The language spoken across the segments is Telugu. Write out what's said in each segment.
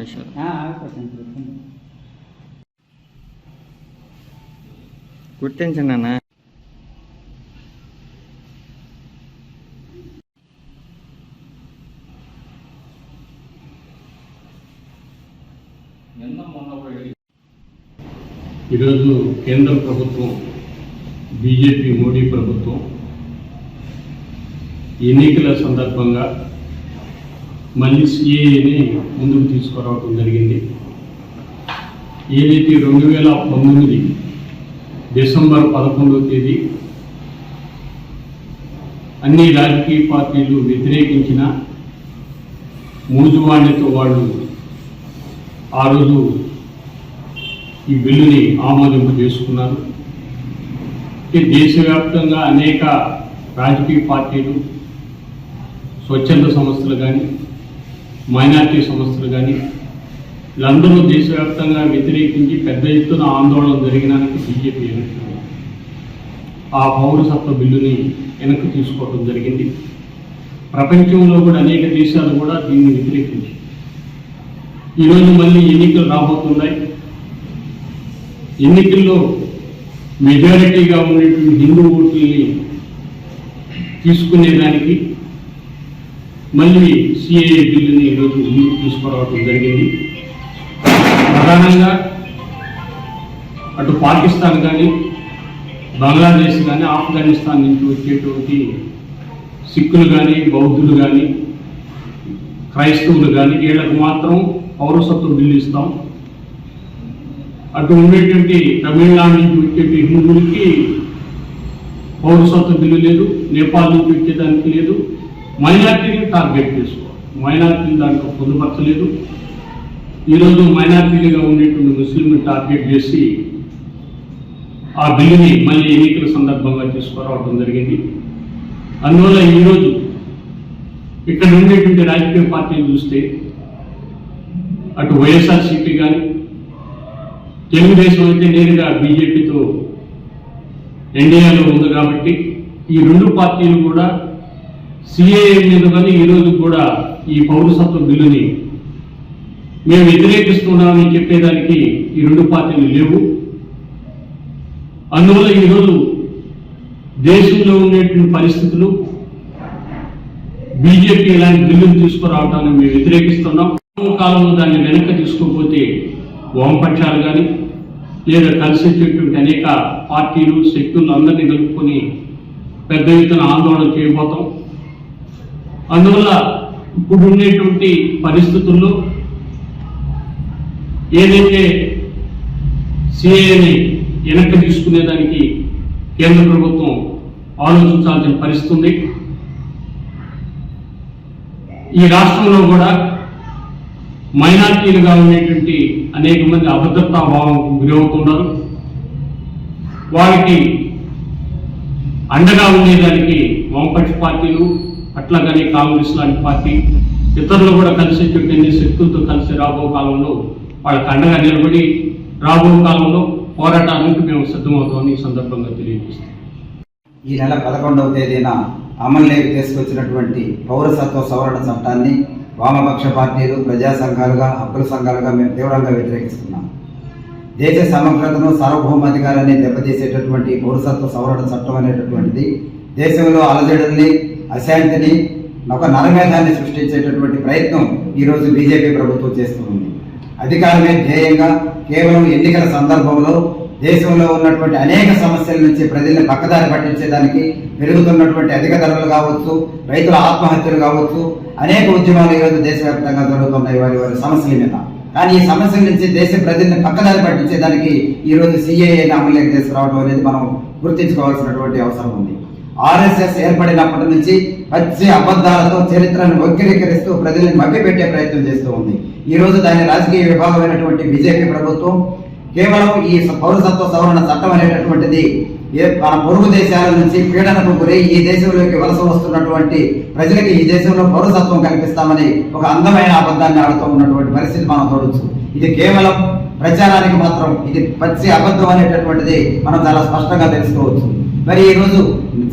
నిమిషాలు గుర్తించండి అన్న. ఈరోజు కేంద్ర ప్రభుత్వం బీజేపీ మోడీ ప్రభుత్వం ఎన్నికల సందర్భంగా మళ్ళీ సిఏఏని ముందుకు తీసుకురావడం జరిగింది. ఏదైతే 2019 డిసెంబర్ 11వ తేదీ అన్ని రాజకీయ పార్టీలు వ్యతిరేకించిన మూజువాణితో వాళ్ళు ఆ రోజు ఈ బిల్లుని ఆమోదింపు చేసుకున్నారు. దేశవ్యాప్తంగా అనేక రాజకీయ పార్టీలు, స్వచ్ఛంద సంస్థలు కానీ, మైనార్టీ సంస్థలు కానీ వీళ్ళందరూ దేశవ్యాప్తంగా వ్యతిరేకించి పెద్ద ఎత్తున ఆందోళన జరిగినానికి బీజేపీ వెనక్కి ఆ పౌరసత్వ బిల్లుని వెనక్కి తీసుకోవడం జరిగింది. ప్రపంచంలో కూడా అనేక దేశాలు కూడా దీన్ని వ్యతిరేకించి ఈరోజు మళ్ళీ ఎన్నికలు రాబోతున్నాయి. ఎన్నికల్లో మెజారిటీగా ఉన్నటువంటి హిందూ ఓట్లని తీసుకునేదానికి మళ్ళీ సిఏఏ బిల్లుని ఈరోజు ముందుకు తీసుకురావడం జరిగింది. ప్రధానంగా అటు పాకిస్తాన్ కానీ, బంగ్లాదేశ్ కానీ, ఆఫ్ఘనిస్తాన్ నుంచి వచ్చేటువంటి సిక్కులు కానీ, బౌద్ధులు కానీ, క్రైస్తవులు కానీ వీళ్ళకు మాత్రం పౌరసత్వ బిల్లు ఇస్తాం. అటు ఉండేటువంటి తమిళనాడు నుంచి వచ్చేటువంటి హిందువులకి పౌరసత్వ బిల్లు లేదు, నేపాల్ నుంచి వచ్చేదానికి లేదు. మైనార్టీని టార్గెట్ చేసుకోవాలి, మైనార్టీని దాంట్లో పొందుపరచలేదు. ఈరోజు మైనార్టీలుగా ఉండేటువంటి ముస్లింలు టార్గెట్ చేసి ఆ బిల్లుని మళ్ళీ ఎన్నికల సందర్భంగా తీసుకురావడం జరిగింది. అందువల్ల ఈరోజు ఇక్కడ ఉండేటువంటి రాజకీయ పార్టీలు చూస్తే అటు వైఎస్ఆర్సీపీ కానీ, తెలుగుదేశం అయితే నేరుగా బీజేపీతో ఎన్డీఏలో ఉంది కాబట్టి ఈ రెండు పార్టీలు కూడా సిఏఏ మీద కానీ ఈరోజు కూడా ఈ పౌరసత్వ బిల్లుని మేము వ్యతిరేకిస్తున్నామని చెప్పేదానికి ఈ రెండు పార్టీలు లేవు. అందువల్ల ఈరోజు దేశంలో ఉండేటువంటి పరిస్థితులు బీజేపీ ఇలాంటి బిల్లులు తీసుకురావటాన్ని మేము వ్యతిరేకిస్తున్నాం. కాలంలో దాన్ని వెనక్కి తీసుకోకపోతే వామపక్షాలు కానీ లేదా కలిసి వచ్చేటువంటి అనేక పార్టీలు, శక్తులు అందరినీ కలుపుకొని పెద్ద ఎత్తున ఆందోళన చేయబోతాం. అందువల్ల ఇప్పుడు ఉండేటువంటి పరిస్థితుల్లో ఏదైతే సిఏని వెనక్కి తీసుకునేదానికి కేంద్ర ప్రభుత్వం ఆలోచించాల్సిన పరిస్థితి ఉంది. ఈ రాష్ట్రంలో కూడా మైనార్టీలుగా ఉండేటువంటి అనేక మంది అభద్రతా భావంకు గురవుతున్నారు. వారికి అండగా ఉండేదానికి వామపక్ష పార్టీలు, అట్లాగనే కాంగ్రెస్ లాంటి పార్టీ, ఇతరులు కూడా కలిసి ఎన్ని శక్తులతో కలిసి రాబో కాలంలో వాళ్ళకి అండగా నిలబడి రాబో కాలంలో పోరాటానికి మేము సిద్ధమవుతామని ఈ సందర్భంగా తెలియజేస్తాం. ఈ నెల 11వ తేదీన అమలులోకి తీసుకొచ్చినటువంటి పౌరసత్వ సవరణ చట్టాన్ని వామపక్ష పార్టీలు, ప్రజా సంఘాలుగా, హక్కుల సంఘాలుగా మేము తీవ్రంగా వ్యతిరేకిస్తున్నాం. దేశ సమగ్రతను, సార్వభౌమాధికారాన్ని దెబ్బతీసేటటువంటి పౌరసత్వ సవరణ చట్టం అనేటటువంటిది దేశంలో అలజడుల్ని, అశాంతిని, ఒక నరమేధాన్ని సృష్టించేటటువంటి ప్రయత్నం ఈరోజు బీజేపీ ప్రభుత్వం చేస్తూ ఉంది. అధికారమే ధ్యేయంగా కేవలం ఎన్నికల సందర్భంలో దేశంలో ఉన్నటువంటి అనేక సమస్యల నుంచి ప్రజల్ని పక్కదారి పట్టించేదానికి పెరుగుతున్నటువంటి అధిక ధరలు కావచ్చు, రైతుల ఆత్మహత్యలు కావచ్చు, అనేక ఉద్యమాలు ఈరోజు దేశవ్యాప్తంగా జరుగుతున్నాయి వారి వారి సమస్యల మీద. కానీ ఈ సమస్యల నుంచి దేశ ప్రజల్ని పక్కదారి పట్టించేదానికి ఈరోజు సిఏఏని అమలులోకి తీసుకురావడం అనేది మనం గుర్తించుకోవాల్సినటువంటి అవసరం ఉంది. ఆర్ఎస్ఎస్ ఏర్పడినప్పటి నుంచి పచ్చి అబద్ధాలతో చరిత్రను వక్రీకరిస్తూ ప్రజల్ని మభ్యపెట్టే ప్రయత్నం చేస్తూ ఉంది. ఈ రోజు దాని రాజకీయ విభాగమైనటువంటి బీజేపీ ప్రభుత్వం కేవలం ఈ పౌరసత్వ సవరణ చట్టం అనేటటువంటిది మన పొరుగు దేశాల నుంచి పీడనకు గురై ఈ దేశంలోకి వలస వస్తున్నటువంటి ప్రజలకి ఈ దేశంలో పౌరసత్వం కల్పిస్తామని ఒక అందమైన అబద్ధాన్ని ఆడుతూ ఉన్నటువంటి పరిస్థితి మనం చూడొచ్చు. ఇది కేవలం ప్రచారానికి మాత్రం, ఇది పచ్చి అబద్ధం అనేటటువంటిది మనం చాలా స్పష్టంగా తెలుసుకోవచ్చు. మరి ఈ రోజు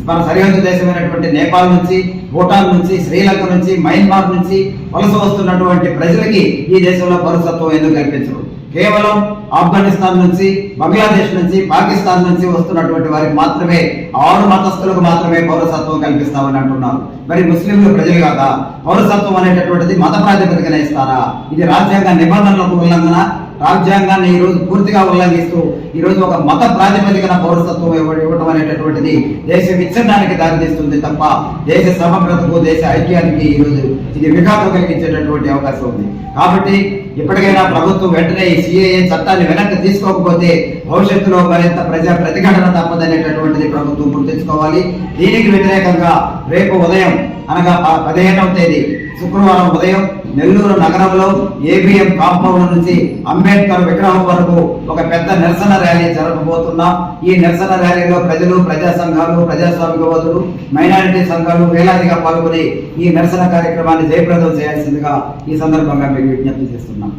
మన సరిహద్దు దేశమైనటువంటి నేపాల్ నుంచి, భూటాన్ నుంచి, శ్రీలంక నుంచి, మయన్మార్ నుంచి వలస వస్తున్నటువంటి ప్రజలకి ఈ దేశంలో పౌరసత్వం ఎందుకు కల్పించరు? కేవలం ఆఫ్ఘనిస్తాన్ నుంచి, బంగ్లాదేశ్ నుంచి, పాకిస్తాన్ నుంచి వస్తున్నటువంటి వారికి మాత్రమే 6 మతస్థులకు మాత్రమే పౌరసత్వం కల్పిస్తామని అంటున్నారు. మరి ముస్లింలు ప్రజలు కాదా? పౌరసత్వం అనేటటువంటిది మత ప్రాతిపదికన ఇస్తారా? ఇది రాజ్యాంగ నిబంధనలకు ఉల్లంఘన. రాజ్యాంగాన్ని ఈ రోజు పూర్తిగా ఉల్లంఘిస్తూ ఈ రోజు ఒక మత ప్రాతిపదికన పౌరసత్వం ఇవ్వడం అనేటటువంటిది దేశ విచ్ఛిన్నానికి దారితీస్తుంది తప్ప దేశ సమగ్రతకు, దేశ ఐక్యానికి ఈ రోజు ఇది విఘాతం కలిగించేటటువంటి అవకాశం ఉంది. కాబట్టి ఇప్పటికైనా ప్రభుత్వం వెంటనే ఈ సిఏఏ చట్టాన్ని వెనక్కి తీసుకోకపోతే భవిష్యత్తులో మరింత ప్రజా ప్రతిఘటన తప్పదనేటటువంటిది ప్రభుత్వం గుర్తుంచుకోవాలి. దీనికి వ్యతిరేకంగా రేపు ఉదయం అనగా 15వ తేదీ శుక్రవారం ఉదయం నెల్లూరు నగరంలో ఏబిఎం కాంపౌండ్ నుంచి అంబేద్కర్ విగ్రహం వరకు ఒక పెద్ద నిరసన ర్యాలీ జరపబోతున్నాం. ఈ నిరసన ర్యాలీలో ప్రజలు, ప్రజా సంఘాలు, ప్రజాస్వామికవాదులు, మైనారిటీ సంఘాలు వేలాదిగా పాల్గొని ఈ నిరసన కార్యక్రమాన్ని జయప్రదం చేయాల్సిందిగా ఈ సందర్భంగా మీకు విజ్ఞప్తి చేస్తున్నాం.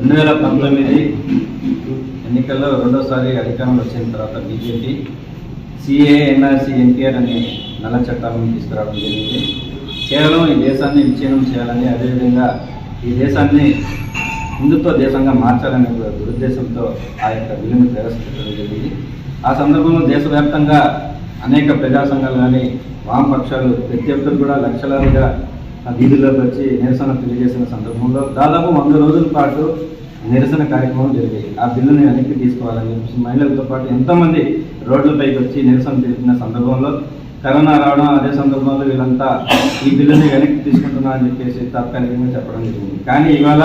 2019 ఎన్నికల్లో రెండోసారి అధికారంలో వచ్చిన తర్వాత బీజేపీ సిఏ, ఎన్ఆర్సీ, ఎన్టీఆర్ అనే నల్ల చట్టాలను తీసుకురావడం జరిగింది. కేవలం ఈ దేశాన్ని విచ్ఛిన్నం చేయాలని, అదేవిధంగా ఈ దేశాన్ని హిందుత్వ దేశంగా మార్చాలనే దురుద్దేశంతో ఆ యొక్క బిల్లును ప్రవేశపెట్టడం జరిగింది. ఆ సందర్భంలో దేశవ్యాప్తంగా అనేక ప్రజా సంఘాలు కానీ వామపక్షాలు ప్రతి ఒక్కరు కూడా లక్షలాదిగా వీధుల్లోకి వచ్చి నిరసన తెలియజేసిన సందర్భంలో దాదాపు 100 రోజుల పాటు నిరసన కార్యక్రమం జరిగాయి. ఆ బిల్లుని వెనక్కి తీసుకోవాలని చెప్పేసి మహిళలతో పాటు ఎంతోమంది రోడ్లపైకి వచ్చి నిరసన తెలిపిన సందర్భంలో కరోనా రావడం, అదే సందర్భంలో వీళ్ళంతా ఈ బిల్లుని వెనక్కి తీసుకుంటున్నా అని చెప్పేసి తాత్కాలికంగా చెప్పడం జరిగింది. కానీ ఇవాళ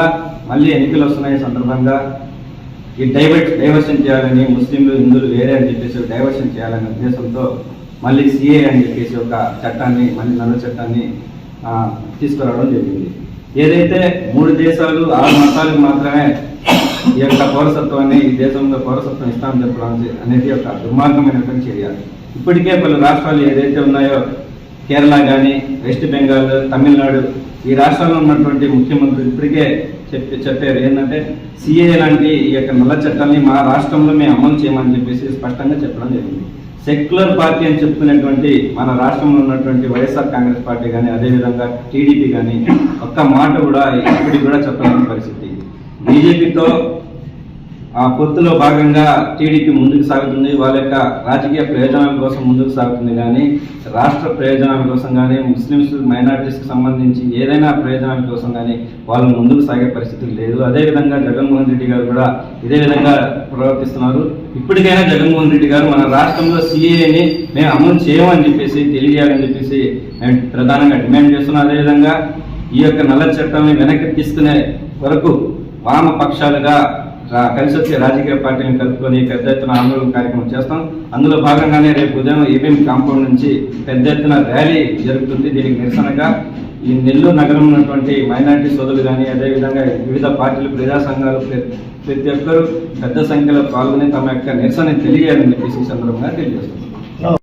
మళ్ళీ ఎన్నికలు వస్తున్నాయి సందర్భంగా ఈ డైవర్షన్ చేయాలని, ముస్లింలు హిందువులు వేరే అని చెప్పేసి డైవర్షన్ చేయాలనే ఉద్దేశంతో మళ్ళీ సిఏ అని చెప్పేసి ఒక చట్టాన్ని, మళ్ళీ నల్ల చట్టాన్ని తీసుకురావడం జరిగింది. ఏదైతే 3 దేశాలు 6 మతాలకు మాత్రమే ఈ యొక్క పౌరసత్వాన్ని, ఈ దేశంలో పౌరసత్వం ఇస్తామని చెప్పడం అనేది ఒక దుర్మార్గమైనటువంటి చర్య. ఇప్పటికే పలు రాష్ట్రాలు ఏదైతే ఉన్నాయో, కేరళ కానీ, వెస్ట్ బెంగాల్, తమిళనాడు, ఈ రాష్ట్రాల్లో ఉన్నటువంటి ముఖ్యమంత్రులు ఇప్పటికే చెప్పారు ఏంటంటే సిఏ లాంటి ఈ యొక్క నల్ల చట్టాన్ని మా రాష్ట్రంలో మేము అమలు చేయమని చెప్పేసి స్పష్టంగా చెప్పడం జరిగింది. సెక్యులర్ పార్టీ అని చెప్పుకునేటువంటి మన రాష్ట్రంలో ఉన్నటువంటి వైఎస్ఆర్ కాంగ్రెస్ పార్టీ కానీ, అదేవిధంగా టీడీపీ కానీ ఒక్క మాట కూడా ఇప్పటికి కూడా చెప్పలేని పరిస్థితి. బీజేపీతో ఆ పొత్తులో భాగంగా టీడీపీ ముందుకు సాగుతుంది, వాళ్ళ యొక్క రాజకీయ ప్రయోజనాల కోసం ముందుకు సాగుతుంది. కానీ రాష్ట్ర ప్రయోజనాల కోసం కానీ, ముస్లిమ్స్ మైనారిటీస్కి సంబంధించి ఏదైనా ప్రయోజనాల కోసం కానీ వాళ్ళు ముందుకు సాగే పరిస్థితి లేదు. అదేవిధంగా జగన్మోహన్ రెడ్డి గారు కూడా ఇదే విధంగా ప్రవర్తిస్తున్నారు. ఇప్పటికైనా జగన్మోహన్ రెడ్డి గారు మన రాష్ట్రంలో సిఏని మేము అమలు చేయమని చెప్పేసి తెలియజేయాలని చెప్పేసి మేము ప్రధానంగా డిమాండ్ చేస్తున్నాం. అదేవిధంగా ఈ యొక్క నల్ల చట్టాన్ని వెనక్కి తీసుకునే వరకు వామపక్షాలుగా కలిసి వచ్చే రాజకీయ పార్టీలను కలుపుకొని పెద్ద ఎత్తున ఆందోళన కార్యక్రమం చేస్తాం. అందులో భాగంగానే రేపు ఉదయం ఏబిఎం కాంపౌండ్ నుంచి పెద్ద ఎత్తున ర్యాలీ జరుగుతుంది. దీనికి నిరసనగా ఈ నెల్లూరు నగరంలో ఉన్నటువంటి మైనారిటీ సోదరులు కానీ, అదేవిధంగా వివిధ పార్టీలు, ప్రజా సంఘాలు ప్రతి ఒక్కరూ పెద్ద సంఖ్యలో పాల్గొని తమ యొక్క నిరసన తెలియాలని చెప్పేసి సందర్భంగా తెలియజేస్తున్నారు.